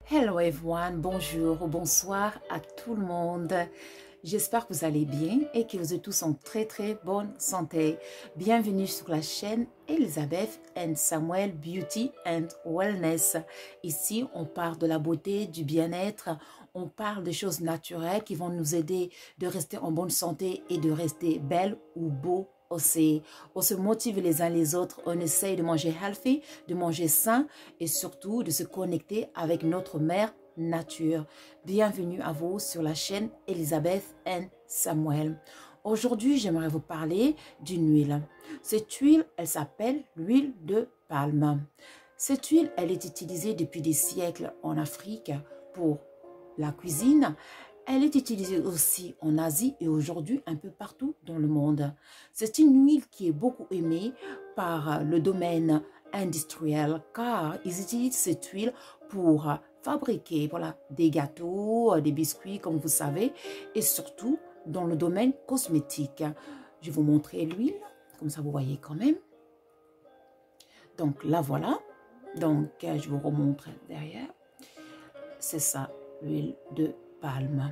Hello everyone, bonjour ou bonsoir à tout le monde. J'espère que vous allez bien et que vous êtes tous en très bonne santé. Bienvenue sur la chaîne Elisabeth and Samuel Beauty and Wellness. Ici, on parle de la beauté, du bien-être, on parle de choses naturelles qui vont nous aider de rester en bonne santé et de rester belle ou beau aussi. On se motive les uns les autres, on essaye de manger healthy, de manger sain et surtout de se connecter avec notre mère nature. Bienvenue à vous sur la chaîne Elisabeth and Samuel. Aujourd'hui, j'aimerais vous parler d'une huile. Cette huile, elle s'appelle l'huile de palme. Cette huile, elle est utilisée depuis des siècles en Afrique pour la cuisine. Elle est utilisée aussi en Asie et aujourd'hui un peu partout dans le monde. C'est une huile qui est beaucoup aimée par le domaine industriel car ils utilisent cette huile pour fabriquer des gâteaux, des biscuits comme vous savez et surtout dans le domaine cosmétique. Je vais vous montrer l'huile, comme ça vous voyez quand même. Donc là voilà, donc je vous remontre derrière. C'est ça, l'huile de palme.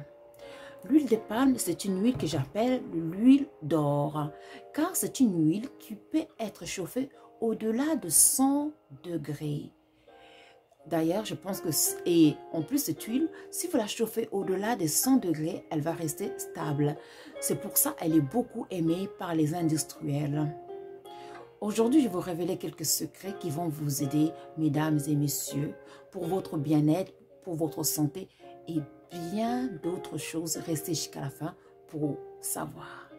L'huile de palme, c'est une huile que j'appelle l'huile d'or, car c'est une huile qui peut être chauffée au-delà de 100 degrés. D'ailleurs, je pense que, et en plus cette huile, si vous la chauffez au-delà des 100 degrés, elle va rester stable. C'est pour ça qu'elle est beaucoup aimée par les industriels. Aujourd'hui, je vais vous révéler quelques secrets qui vont vous aider, mesdames et messieurs, pour votre bien-être, pour votre santé et bien d'autres choses. Restez jusqu'à la fin pour savoir.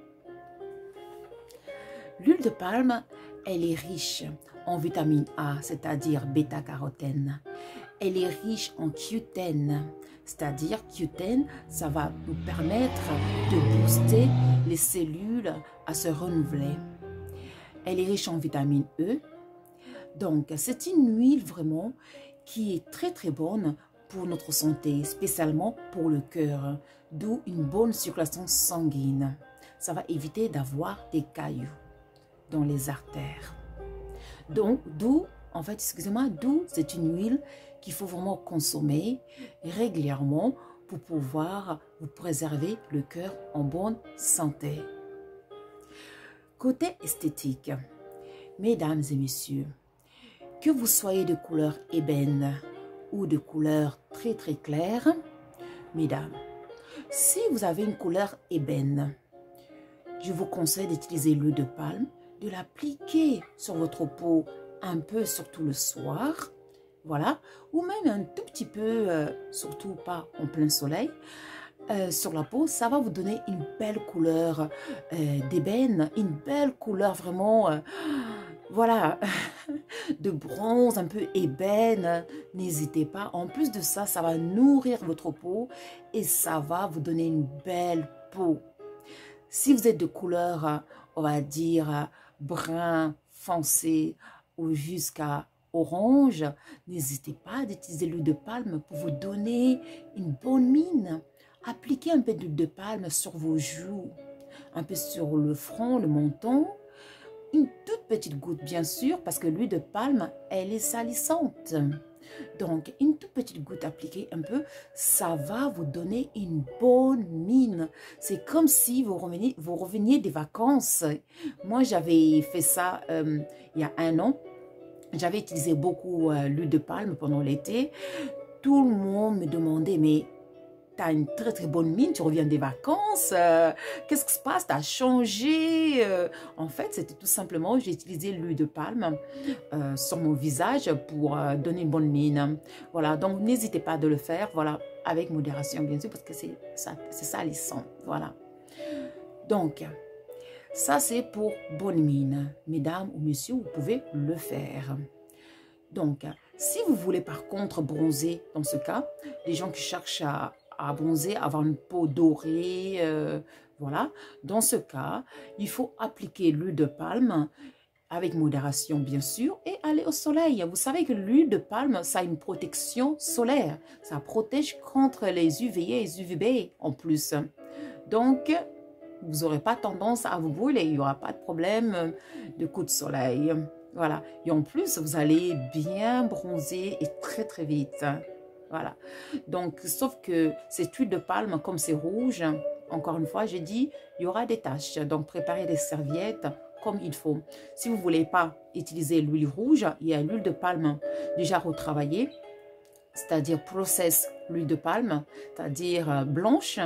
L'huile de palme, elle est riche en vitamine A, c'est-à-dire bêta-carotène. Elle est riche en Q10, c'est-à-dire Q10, ça va nous permettre de booster les cellules à se renouveler. Elle est riche en vitamine E. Donc, c'est une huile vraiment qui est très bonne pour notre santé, spécialement pour le cœur, d'où une bonne circulation sanguine. Ça va éviter d'avoir des cailloux dans les artères. Donc, d'où c'est une huile qu'il faut vraiment consommer régulièrement pour pouvoir vous préserver le cœur en bonne santé. Côté esthétique, mesdames et messieurs, que vous soyez de couleur ébène ou de couleur très claire, mesdames, si vous avez une couleur ébène, je vous conseille d'utiliser l'huile de palme, de l'appliquer sur votre peau un peu, surtout le soir, voilà, ou même un tout petit peu, surtout pas en plein soleil, sur la peau, ça va vous donner une belle couleur d'ébène, une belle couleur vraiment, voilà, de bronze, un peu ébène. N'hésitez pas. En plus de ça, ça va nourrir votre peau et ça va vous donner une belle peau. Si vous êtes de couleur, on va dire, brun foncé ou jusqu'à orange, n'hésitez pas d'utiliser l'huile de palme pour vous donner une bonne mine. Appliquez un peu d'huile de palme sur vos joues, un peu sur le front, le menton, une toute petite goutte bien sûr, parce que l'huile de palme, elle est salissante. Donc, une toute petite goutte appliquée un peu, ça va vous donner une bonne mine. C'est comme si vous reveniez des vacances. Moi, j'avais fait ça il y a 1 an. J'avais utilisé beaucoup l'huile de palme pendant l'été. Tout le monde me demandait, mais tu as une très bonne mine, tu reviens des vacances, qu'est-ce qui se passe, tu as changé? En fait, c'était tout simplement, j'ai utilisé l'huile de palme sur mon visage pour donner une bonne mine. Voilà, donc n'hésitez pas de le faire, voilà, avec modération bien sûr, parce que c'est salissant, voilà. Donc, ça c'est pour bonne mine. Mesdames ou messieurs, vous pouvez le faire. Donc, si vous voulez par contre bronzer, dans ce cas, les gens qui cherchent à bronzer, avoir une peau dorée, voilà. Dans ce cas, il faut appliquer l'huile de palme avec modération bien sûr et aller au soleil. Vous savez que l'huile de palme, ça a une protection solaire. Ça protège contre les UVA et les UVB en plus. Donc, vous n'aurez pas tendance à vous brûler. Il n'y aura pas de problème de coup de soleil. Voilà. Et en plus, vous allez bien bronzer et très vite. Voilà. Donc, sauf que cette huile de palme, comme c'est rouge, encore une fois, j'ai dit, il y aura des taches. Donc, préparez des serviettes comme il faut. Si vous ne voulez pas utiliser l'huile rouge, il y a l'huile de palme déjà retravaillée, c'est-à-dire process l'huile de palme, c'est-à-dire blanche.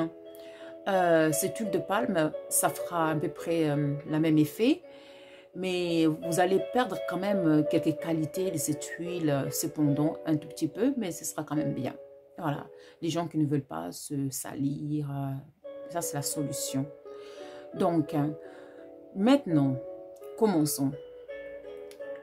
Cette huile de palme, ça fera à peu près le même effet, mais vous allez perdre quand même quelques qualités de cette huile, cependant, un tout petit peu, mais ce sera quand même bien. Voilà, les gens qui ne veulent pas se salir, ça c'est la solution. Donc, maintenant, commençons.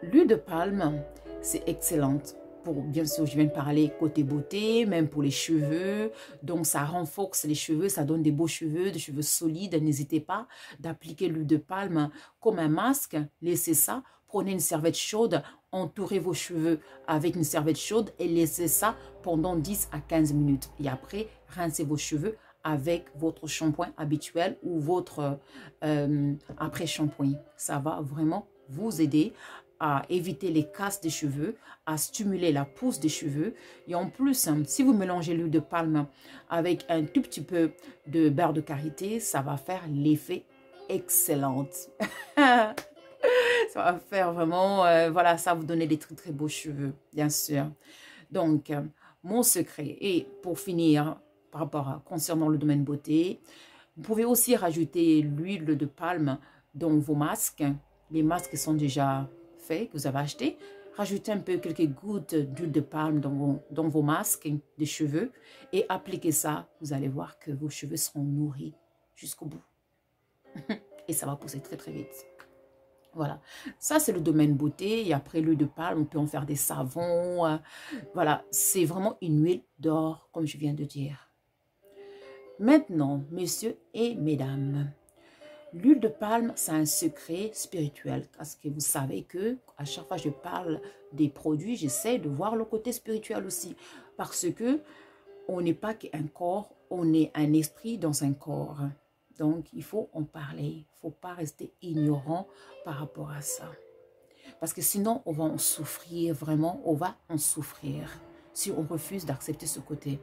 L'huile de palme, c'est excellente. Pour, bien sûr, je viens de parler côté beauté, même pour les cheveux. Donc, ça renforce les cheveux, ça donne des beaux cheveux, des cheveux solides. N'hésitez pas d'appliquer l'huile de palme comme un masque. Laissez ça. Prenez une serviette chaude, entourez vos cheveux avec une serviette chaude et laissez ça pendant 10 à 15 minutes. Et après, rincez vos cheveux avec votre shampoing habituel ou votre après-shampoing. Ça va vraiment vous aider à éviter les casses des cheveux, à stimuler la pousse des cheveux. Et en plus, si vous mélangez l'huile de palme avec un tout petit peu de beurre de karité, ça va faire l'effet excellent. Ça va faire vraiment, voilà, ça va vous donner des très très beaux cheveux, bien sûr. Donc, mon secret, et pour finir, par rapport à, concernant le domaine beauté, vous pouvez aussi rajouter l'huile de palme dans vos masques. Les masques sont déjà faits, que vous avez achetés. Rajoutez un peu quelques gouttes d'huile de palme dans vos masques de cheveux et appliquez ça. Vous allez voir que vos cheveux seront nourris jusqu'au bout. Et ça va pousser très très vite. Voilà, ça c'est le domaine beauté. Et après l'huile de palme, on peut en faire des savons. Voilà, c'est vraiment une huile d'or, comme je viens de dire. Maintenant, messieurs et mesdames, l'huile de palme, c'est un secret spirituel. Parce que vous savez que à chaque fois que je parle des produits, j'essaie de voir le côté spirituel aussi. Parce que on n'est pas qu'un corps, on est un esprit dans un corps. Donc, il faut en parler. Il ne faut pas rester ignorant par rapport à ça. Parce que sinon, on va en souffrir vraiment. On va en souffrir si on refuse d'accepter ce côté.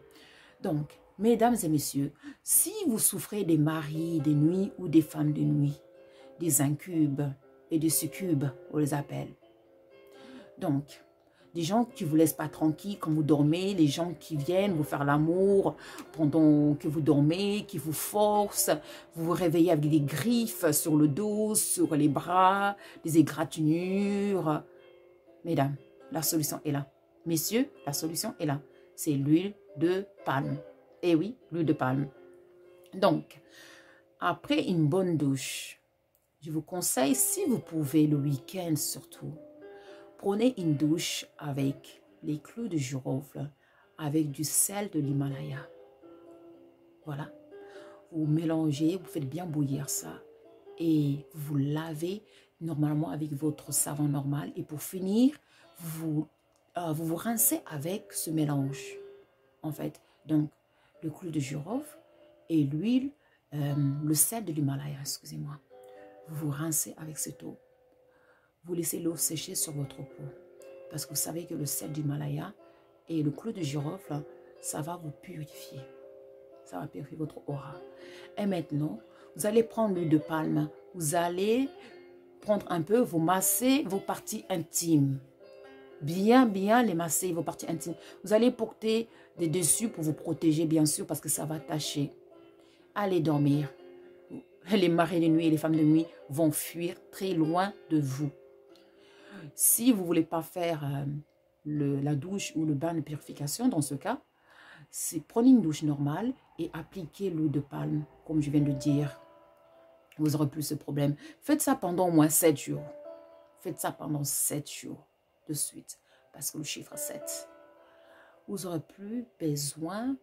Donc, mesdames et messieurs, si vous souffrez des maris de nuit ou des femmes de nuit, des incubes et des succubes, on les appelle. Donc, des gens qui ne vous laissent pas tranquille quand vous dormez, les gens qui viennent vous faire l'amour pendant que vous dormez, qui vous forcent, vous vous réveillez avec des griffes sur le dos, sur les bras, des égratignures. Mesdames, la solution est là. Messieurs, la solution est là. C'est l'huile de palme. Eh oui, l'huile de palme. Donc, après une bonne douche, je vous conseille, si vous pouvez, le week-end surtout, prenez une douche avec les clous de girofle, avec du sel de l'Himalaya. Voilà. Vous mélangez, vous faites bien bouillir ça. Et vous lavez normalement avec votre savon normal. Et pour finir, vous vous rincez avec ce mélange. En fait, donc, le clou de girofle et l'huile, le sel de l'Himalaya, excusez-moi. Vous vous rincez avec cette eau. Vous laissez l'eau sécher sur votre peau. Parce que vous savez que le sel d'Himalaya et le clou de girofle, ça va vous purifier. Ça va purifier votre aura. Et maintenant, vous allez prendre l'huile de palme. Vous allez prendre un peu, vous masser vos parties intimes. Bien les masser, vos parties intimes. Vous allez porter des dessus pour vous protéger, bien sûr, parce que ça va tacher. Allez dormir. Les maris de nuit et les femmes de nuit vont fuir très loin de vous. Si vous ne voulez pas faire la douche ou le bain de purification, dans ce cas, prenez une douche normale et appliquez l'huile de palme, comme je viens de dire. Vous n'aurez plus ce problème. Faites ça pendant au moins 7 jours. Faites ça pendant 7 jours de suite, parce que le chiffre 7. Vous n'aurez plus besoin.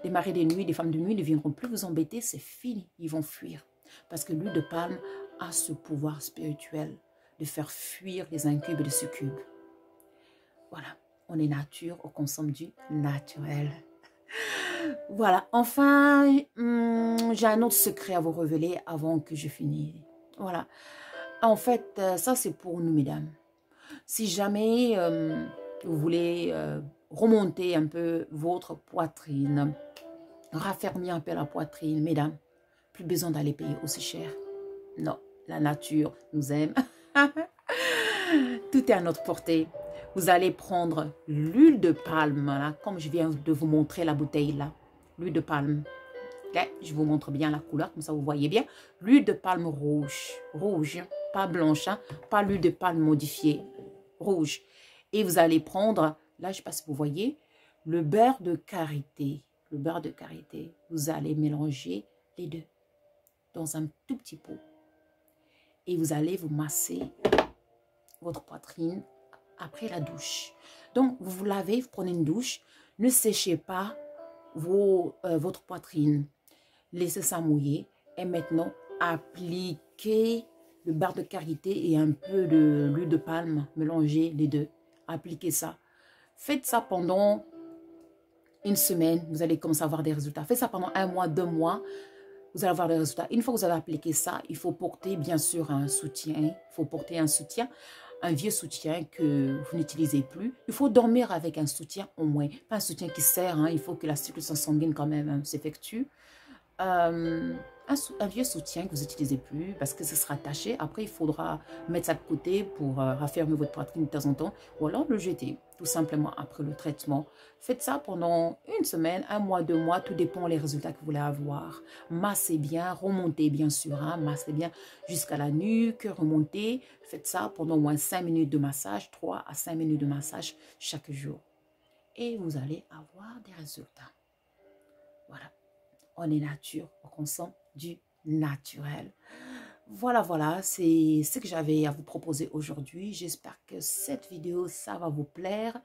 Les maris de nuit, les femmes de nuit ne viendront plus vous embêter, c'est fini. Ils vont fuir. Parce que l'huile de palme a ce pouvoir spirituel de faire fuir les incubes et les succubes. Voilà, on est nature, on consomme du naturel. Voilà, enfin, j'ai un autre secret à vous révéler avant que je finisse. Voilà, en fait, ça c'est pour nous, mesdames. Si jamais vous voulez remonter un peu votre poitrine. Raffermir un peu la poitrine, mesdames. Plus besoin d'aller payer aussi cher. Non, la nature nous aime. Tout est à notre portée. Vous allez prendre l'huile de palme, là, comme je viens de vous montrer la bouteille là. L'huile de palme. Okay? Je vous montre bien la couleur, comme ça vous voyez bien. L'huile de palme rouge. Rouge, hein, pas blanche, hein, pas l'huile de palme modifiée. Rouge. Et vous allez prendre, là je ne sais pas si vous voyez, le beurre de karité. Le beurre de karité. Vous allez mélanger les deux dans un tout petit pot. Et vous allez vous masser votre poitrine après la douche. Donc, vous vous lavez, vous prenez une douche. Ne séchez pas votre poitrine. Laissez ça mouiller. Et maintenant, appliquez le beurre de karité et un peu de l'huile de palme. Mélangez les deux. Appliquez ça. Faites ça pendant une semaine. Vous allez commencer à avoir des résultats. Faites ça pendant 1 mois, 2 mois. Vous allez avoir des résultats. Une fois que vous avez appliqué ça, il faut porter bien sûr un soutien. Il faut porter un soutien, un vieux soutien que vous n'utilisez plus. Il faut dormir avec un soutien au moins. Pas un soutien qui sert, hein. Il faut que la circulation sanguine quand même s'effectue. Un vieux soutien que vous n'utilisez plus parce que ce sera taché. Après, il faudra mettre ça de côté pour raffermir votre poitrine de temps en temps ou alors le jeter tout simplement après le traitement. Faites ça pendant 1 semaine, 1 mois, 2 mois, tout dépend des résultats que vous voulez avoir. Massez bien, remontez bien sûr, hein, massez bien jusqu'à la nuque, remontez. Faites ça pendant au moins 5 minutes de massage, 3 à 5 minutes de massage chaque jour. Et vous allez avoir des résultats. Voilà. On est nature, on consomme du naturel. Voilà, c'est ce que j'avais à vous proposer aujourd'hui. J'espère que cette vidéo, ça va vous plaire.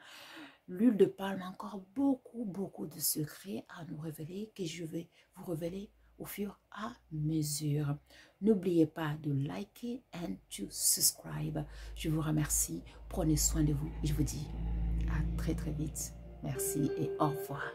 L'huile de palme a encore beaucoup de secrets à nous révéler que je vais vous révéler au fur et à mesure. N'oubliez pas de liker and to subscribe. Je vous remercie. Prenez soin de vous et je vous dis à très vite. Merci et au revoir.